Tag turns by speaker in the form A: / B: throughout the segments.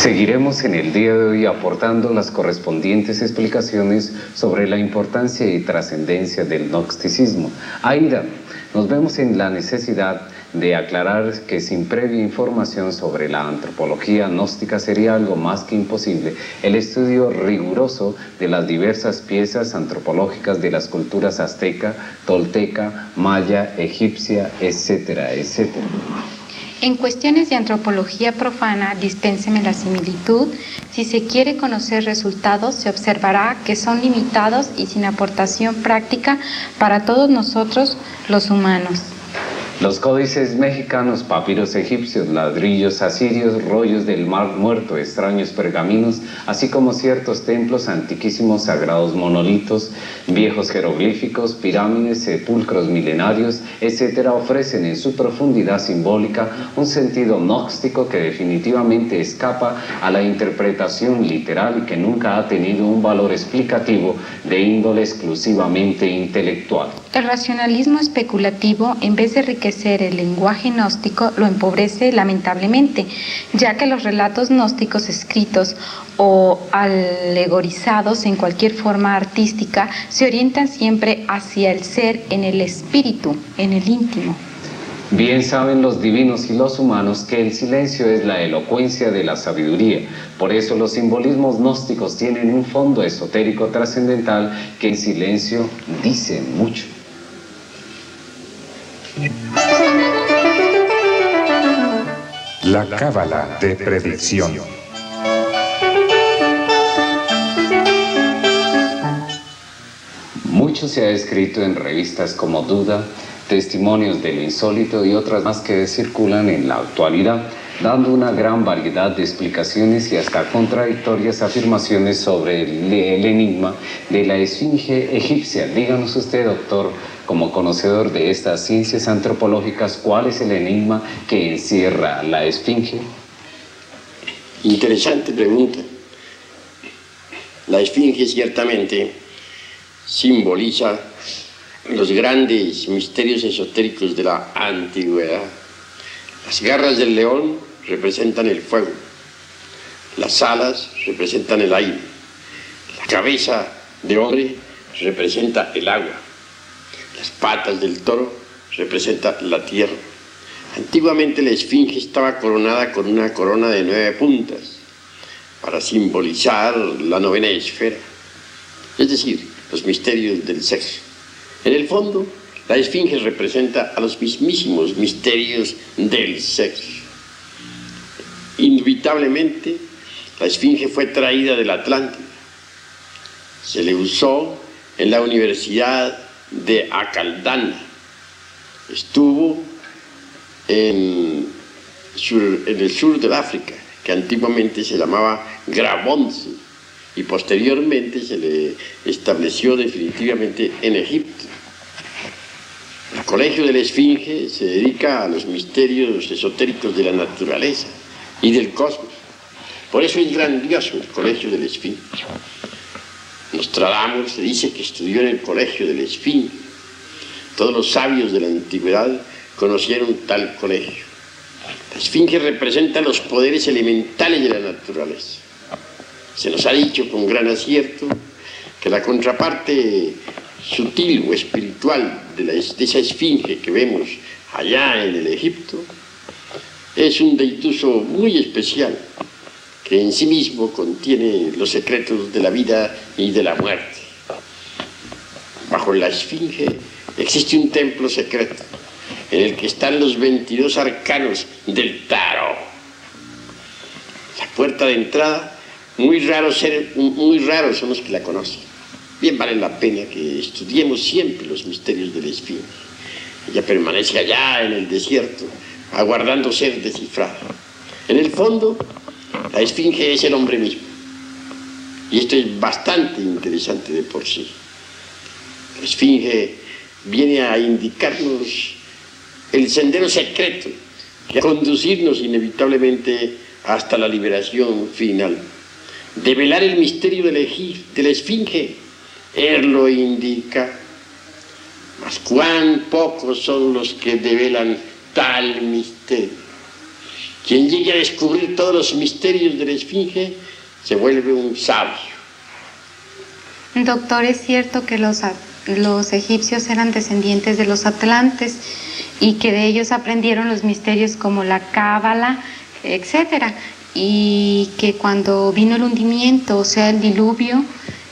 A: Seguiremos en el día de hoy aportando las correspondientes explicaciones sobre la importancia y trascendencia del gnosticismo. Aida, nos vemos en la necesidad de aclarar que sin previa información sobre la antropología gnóstica sería algo más que imposible el estudio riguroso de las diversas piezas antropológicas de las culturas azteca, tolteca, maya, egipcia, etcétera, etcétera.
B: En cuestiones de antropología profana, dispénseme la similitud, si se quiere conocer resultados, se observará que son limitados y sin aportación práctica para todos nosotros los humanos.
A: Los códices mexicanos, papiros egipcios, ladrillos asirios, rollos del Mar Muerto, extraños pergaminos, así como ciertos templos antiquísimos, sagrados monolitos, viejos jeroglíficos, pirámides, sepulcros milenarios, etcétera, ofrecen en su profundidad simbólica un sentido gnóstico que definitivamente escapa a la interpretación literal y que nunca ha tenido un valor explicativo de índole exclusivamente intelectual.
B: El racionalismo especulativo, en vez de enriquecer el lenguaje gnóstico, lo empobrece lamentablemente, ya que los relatos gnósticos escritos o alegorizados en cualquier forma artística se orientan siempre hacia el ser en el espíritu, en el íntimo.
A: Bien saben los divinos y los humanos que el silencio es la elocuencia de la sabiduría. Por eso los simbolismos gnósticos tienen un fondo esotérico trascendental que en silencio dice mucho.
C: La cábala de predicción.
A: Mucho se ha escrito en revistas como Duda, Testimonios de lo Insólito y otras más que circulan en la actualidad, dando una gran variedad de explicaciones y hasta contradictorias afirmaciones sobre el enigma de la esfinge egipcia. Díganos usted, doctor, como conocedor de estas ciencias antropológicas, ¿cuál es el enigma que encierra la esfinge?
D: Interesante pregunta. La esfinge ciertamente simboliza los grandes misterios esotéricos de la antigüedad. Las garras del león representan el fuego, las alas representan el aire, la cabeza de hombre representa el agua, las patas del toro representan la tierra. Antiguamente la esfinge estaba coronada con una corona de 9 puntas para simbolizar la novena esfera, es decir, los misterios del sexo. En el fondo, la esfinge representa a los mismísimos misterios del sexo. Indubitablemente, la esfinge fue traída del Atlántico. Se le usó en la Universidad de Acaldana. Estuvo en el sur del África, que antiguamente se llamaba Grabonce, y posteriormente se le estableció definitivamente en Egipto. El Colegio de la Esfinge se dedica a los misterios esotéricos de la naturaleza y del cosmos. Por eso es grandioso el Colegio de la Esfinge. Nostradamus se dice que estudió en el Colegio de la Esfinge. Todos los sabios de la antigüedad conocieron tal colegio. La Esfinge representa los poderes elementales de la naturaleza. Se nos ha dicho con gran acierto que la contraparte sutil o espiritual de esa esfinge que vemos allá en el Egipto es un deituso muy especial que en sí mismo contiene los secretos de la vida y de la muerte. Bajo la esfinge existe un templo secreto en el que están los 22 arcanos del tarot. La puerta de entrada, muy raros son los que la conocen. Bien vale la pena que estudiemos siempre los misterios de la esfinge. Ella permanece allá en el desierto, aguardando ser descifrada. En el fondo, la esfinge es el hombre mismo. Y esto es bastante interesante de por sí. La esfinge viene a indicarnos el sendero secreto que va a conducirnos inevitablemente hasta la liberación final. Develar el misterio de la esfinge, él lo indica, mas cuán pocos son los que develan tal misterio. Quien llegue a descubrir todos los misterios de la Esfinge se vuelve un sabio.
B: Doctor, es cierto que los egipcios eran descendientes de los atlantes y que de ellos aprendieron los misterios como la cábala, etcétera, y que cuando vino el hundimiento, o sea, el diluvio,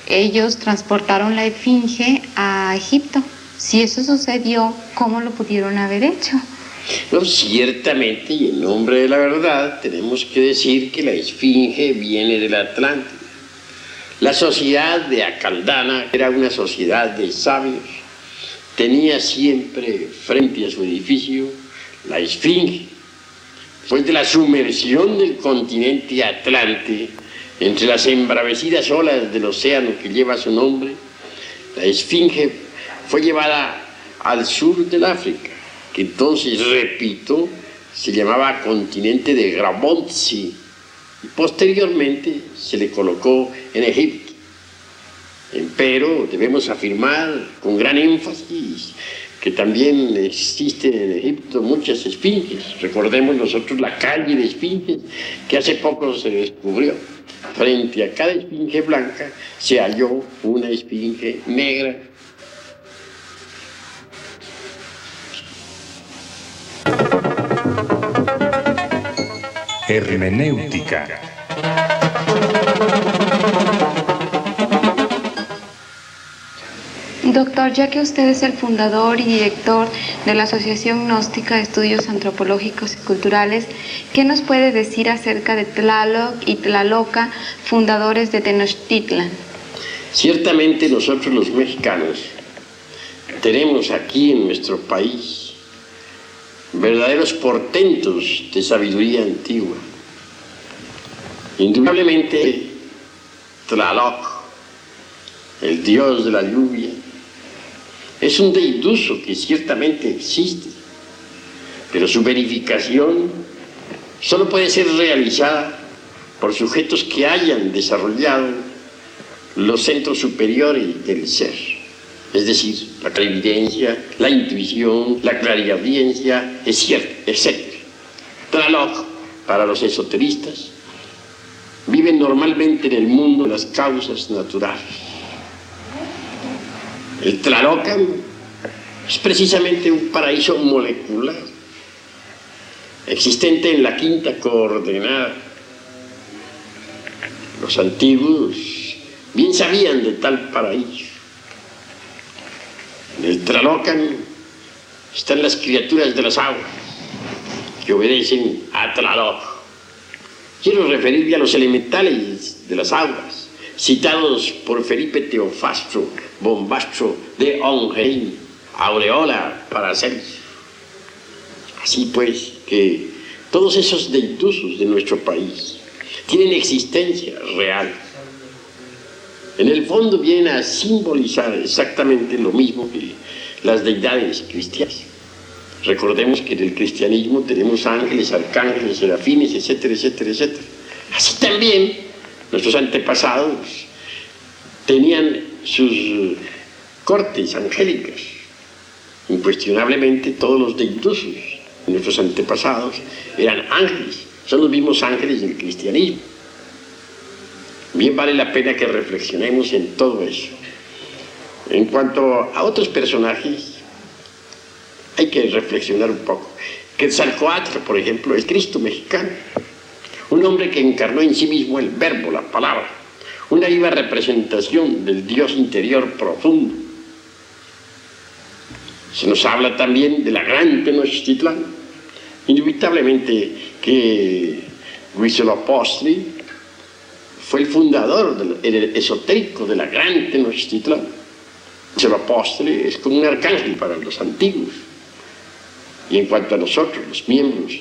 B: ellos transportaron la Esfinge a Egipto. Si eso sucedió, ¿cómo lo pudieron haber hecho?
D: No, ciertamente, y en nombre de la verdad, tenemos que decir que la Esfinge viene del Atlántico. La sociedad de Acaldana era una sociedad de sabios. Tenía siempre frente a su edificio la Esfinge. Después de la sumersión del continente Atlante, entre las embravecidas olas del océano que lleva su nombre, la Esfinge fue llevada al sur del África, que entonces, repito, se llamaba continente de Grabontzi, y posteriormente se le colocó en Egipto. Pero debemos afirmar con gran énfasis que también existen en Egipto muchas esfinges. Recordemos nosotros la calle de esfinges que hace poco se descubrió. Frente a cada esfinge blanca se halló una esfinge negra.
C: Hermenéutica.
B: Doctor, ya que usted es el fundador y director de la Asociación Gnóstica de Estudios Antropológicos y Culturales, ¿qué nos puede decir acerca de Tlaloc y Tlaloca, fundadores de Tenochtitlan?
D: Ciertamente nosotros los mexicanos tenemos aquí en nuestro país verdaderos portentos de sabiduría antigua. Indudablemente, Tlaloc, el dios de la lluvia, es un deiduso que ciertamente existe, pero su verificación solo puede ser realizada por sujetos que hayan desarrollado los centros superiores del ser, es decir, la clarividencia, la intuición, la clariaudiencia, etc. Tlaloc, para los esoteristas, viven normalmente en el mundo de las causas naturales. El Tlalocan es precisamente un paraíso molecular, existente en la quinta coordenada. Los antiguos bien sabían de tal paraíso. En el Tlalocan están las criaturas de las aguas, que obedecen a Tlaloc. Quiero referirme a los elementales de las aguas, citados por Felipe Teofastro, Bombastro de Ongein, Aureola Paracelso. Así pues, que todos esos deitusos de nuestro país tienen existencia real. En el fondo vienen a simbolizar exactamente lo mismo que las deidades cristianas. Recordemos que en el cristianismo tenemos ángeles, arcángeles, serafines, etcétera, etcétera, etcétera. Así también nuestros antepasados tenían sus cortes angélicas. Incuestionablemente todos los deitusos de nuestros antepasados eran ángeles, son los mismos ángeles del cristianismo. Bien vale la pena que reflexionemos en todo eso. En cuanto a otros personajes, hay que reflexionar un poco. Quetzalcóatl, por ejemplo, es Cristo mexicano, un hombre que encarnó en sí mismo el verbo, la palabra, una viva representación del Dios interior profundo. Se nos habla también de la gran Tenochtitlán. Indubitablemente que Huitzilopochtli fue el fundador, el esotérico de la gran Tenochtitlán. Huitzilopochtli es como un arcángel para los antiguos. Y en cuanto a nosotros, los miembros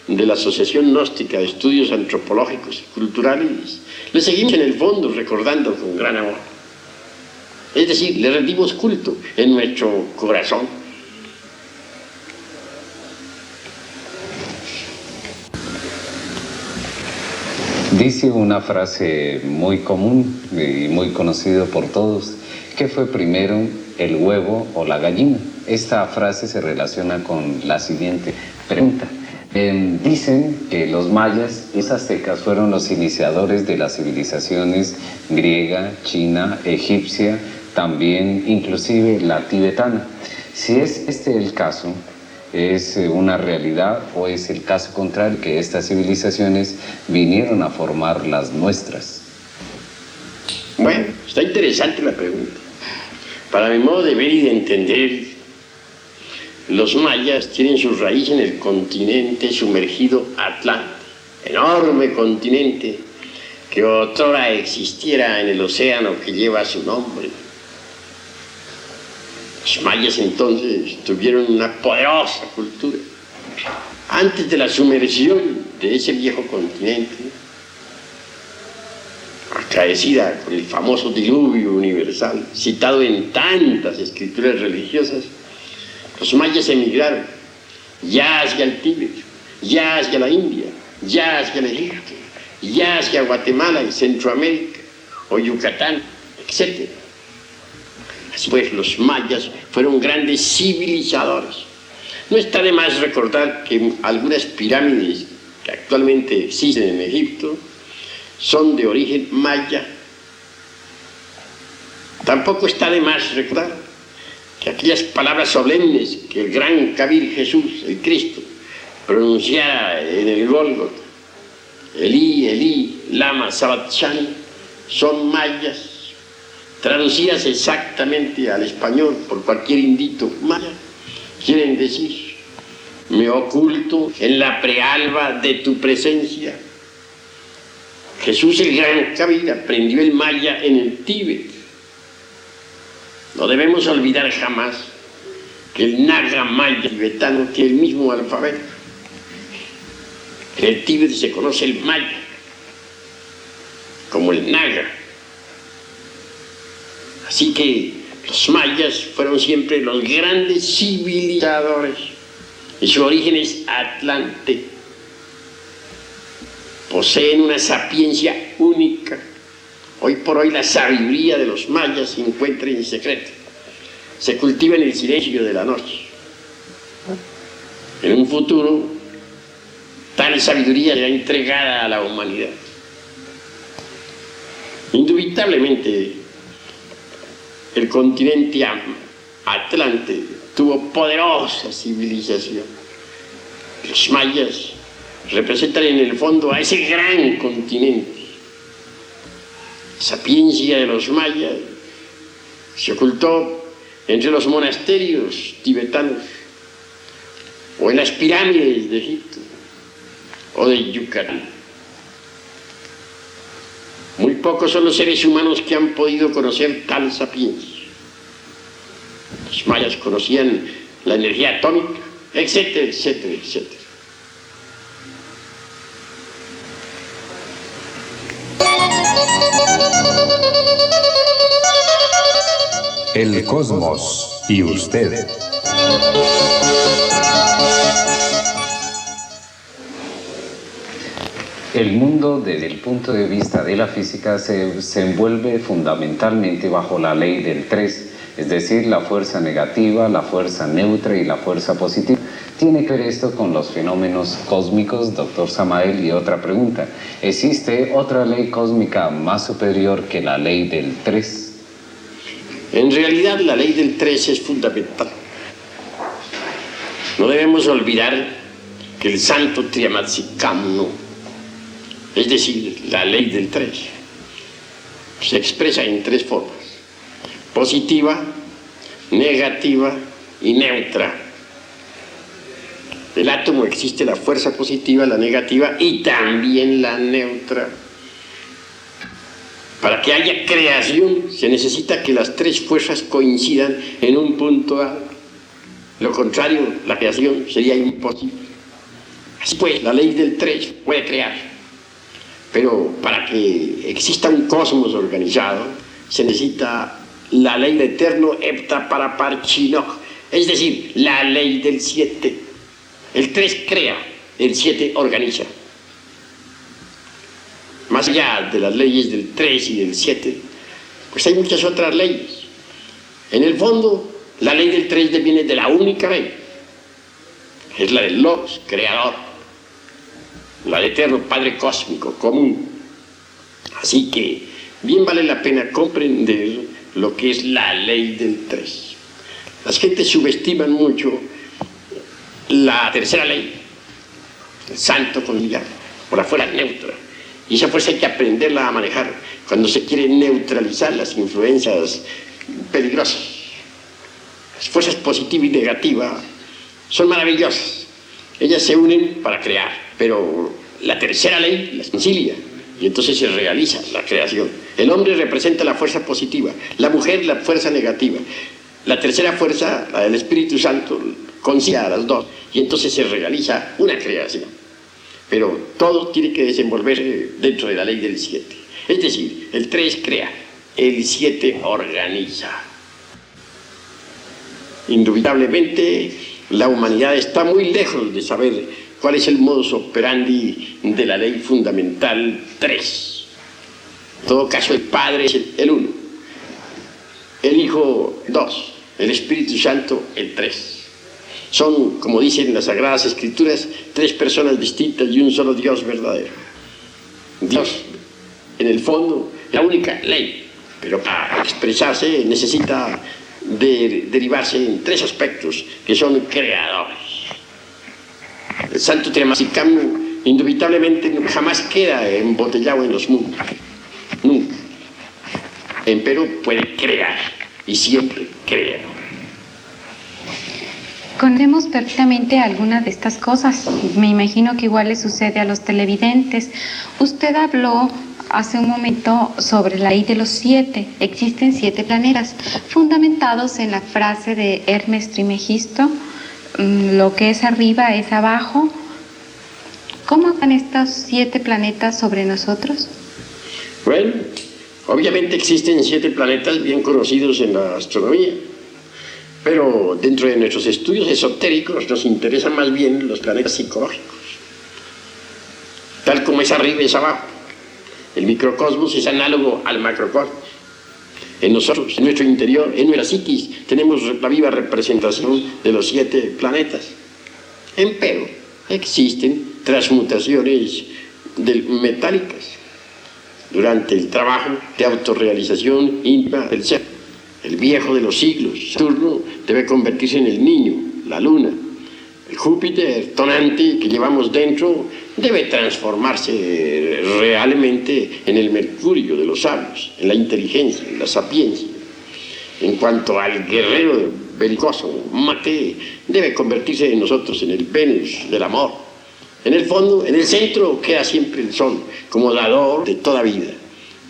D: de la Asociación Gnóstica de Estudios Antropológicos y Culturales, le seguimos en el fondo recordando con gran amor. Es decir, le rendimos culto en nuestro corazón.
A: Dice una frase muy común y muy conocida por todos: ¿qué fue primero, el huevo o la gallina? Esta frase se relaciona con la siguiente pregunta: Dicen que los mayas y los aztecas fueron los iniciadores de las civilizaciones griega, china, egipcia, también inclusive la tibetana. Si es este el caso, ¿es una realidad o es el caso contrario, que estas civilizaciones vinieron a formar las nuestras?
D: Bueno, está interesante la pregunta. Para mi modo de ver y de entender, los mayas tienen su raíz en el continente sumergido Atlante, enorme continente que otrora existiera en el océano que lleva su nombre. Los mayas entonces tuvieron una poderosa cultura. Antes de la sumersión de ese viejo continente, acaecida con el famoso diluvio universal, citado en tantas escrituras religiosas, los mayas emigraron, ya hacia el Tíbet, ya hacia la India, ya hacia el Egipto, ya hacia Guatemala y Centroamérica, o Yucatán, etc. Así pues, los mayas fueron grandes civilizadores. No está de más recordar que algunas pirámides que actualmente existen en Egipto son de origen maya. Tampoco está de más recordar que aquellas palabras solemnes que el gran Kabir Jesús, el Cristo, pronunciara en el Gólgota, Elí, Elí, lama sabachthani, son mayas, traducidas exactamente al español por cualquier indito maya. Quieren decir: me oculto en la prealba de tu presencia. Jesús el gran Kabir aprendió el maya en el Tíbet. No debemos olvidar jamás que el naga maya tibetano tiene el mismo alfabeto. En el Tíbet se conoce el maya como el naga. Así que los mayas fueron siempre los grandes civilizadores y su origen es Atlante. Poseen una sapiencia única. Hoy por hoy la sabiduría de los mayas se encuentra en secreto. Se cultiva en el silencio de la noche. En un futuro, tal sabiduría será entregada a la humanidad. Indubitablemente, el continente Atlante tuvo poderosa civilización. Los mayas representan en el fondo a ese gran continente. La sapiencia de los mayas se ocultó entre los monasterios tibetanos o en las pirámides de Egipto o de Yucatán. Muy pocos son los seres humanos que han podido conocer tal sapiencia. Los mayas conocían la energía atómica, etcétera, etcétera, etcétera.
C: El cosmos y usted.
A: El mundo, desde el punto de vista de la física, se envuelve fundamentalmente bajo la ley del 3, es decir, la fuerza negativa, la fuerza neutra y la fuerza positiva. ¿Tiene que ver esto con los fenómenos cósmicos, doctor Samael? Y otra pregunta, ¿existe otra ley cósmica más superior que la ley del 3?
D: En realidad, la ley del 3 es fundamental. No debemos olvidar que el santo Triamatsikam, es decir, la ley del 3, se expresa en 3 formas: positiva, negativa y neutra. En el átomo existe la fuerza positiva, la negativa y también la neutra. Para que haya creación se necesita que las 3 fuerzas coincidan en un punto dado. Lo contrario, la creación sería imposible. Así pues, la ley del 3 puede crear. Pero para que exista un cosmos organizado, se necesita la ley del eterno hepta paraparchinok, es decir, la ley del 7. El 3 crea, el 7 organiza. Más allá de las leyes del 3 y del 7, pues hay muchas otras leyes. En el fondo, la ley del 3 deviene de la única ley. Es la del Logos, creador. la del eterno Padre Cósmico común. Así que bien vale la pena comprender lo que es la ley del 3. Las gentes subestiman mucho la tercera ley, el santo conciliar, por la fuerza neutra. Y esa fuerza hay que aprenderla a manejar cuando se quiere neutralizar las influencias peligrosas. Las fuerzas positiva y negativa son maravillosas. Ellas se unen para crear, pero la tercera ley las concilia y entonces se realiza la creación. El hombre representa la fuerza positiva, la mujer la fuerza negativa. La tercera fuerza, la del Espíritu Santo, concilia a las dos y entonces se realiza una creación. Pero todo tiene que desenvolverse dentro de la ley del 7. Es decir, el 3 crea, el 7 organiza. Indubitablemente, la humanidad está muy lejos de saber cuál es el modus operandi de la ley fundamental 3. En todo caso, el Padre es el 1, el Hijo 2, el Espíritu Santo el 3. Son, como dicen las Sagradas Escrituras, 3 personas distintas y un solo Dios verdadero. Dios, en el fondo, la única ley, pero para expresarse necesita derivarse en 3 aspectos que son creadores. El Santo Triamasicam indubitablemente jamás queda embotellado en los mundos, nunca. Empero puede crear y siempre crea.
B: Conocemos perfectamente algunas de estas cosas. Me imagino que igual le sucede a los televidentes. Usted habló hace un momento sobre la ley de los 7. Existen 7 planetas, fundamentados en la frase de Hermes Trismegisto, lo que es arriba es abajo. ¿Cómo van estos 7 planetas sobre nosotros?
D: Bueno, obviamente existen 7 planetas bien conocidos en la astronomía. Pero dentro de nuestros estudios esotéricos nos interesan más bien los planetas psicológicos. Tal como es arriba es abajo. El microcosmos es análogo al macrocosmos. En nosotros, en nuestro interior, en nuestra psiquis, tenemos la viva representación de los 7 planetas. Empero, existen transmutaciones metálicas durante el trabajo de autorrealización íntima del ser. El viejo de los siglos, Saturno, debe convertirse en el niño, la luna. El Júpiter tonante que llevamos dentro debe transformarse realmente en el Mercurio de los sabios, en la inteligencia, en la sapiencia. En cuanto al guerrero belicoso, Marte, debe convertirse en nosotros en el Venus del amor. En el fondo, en el centro, queda siempre el Sol, como dador de toda vida.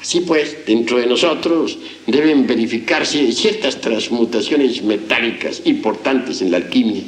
D: Así pues, dentro de nosotros deben verificarse ciertas transmutaciones metálicas importantes en la alquimia.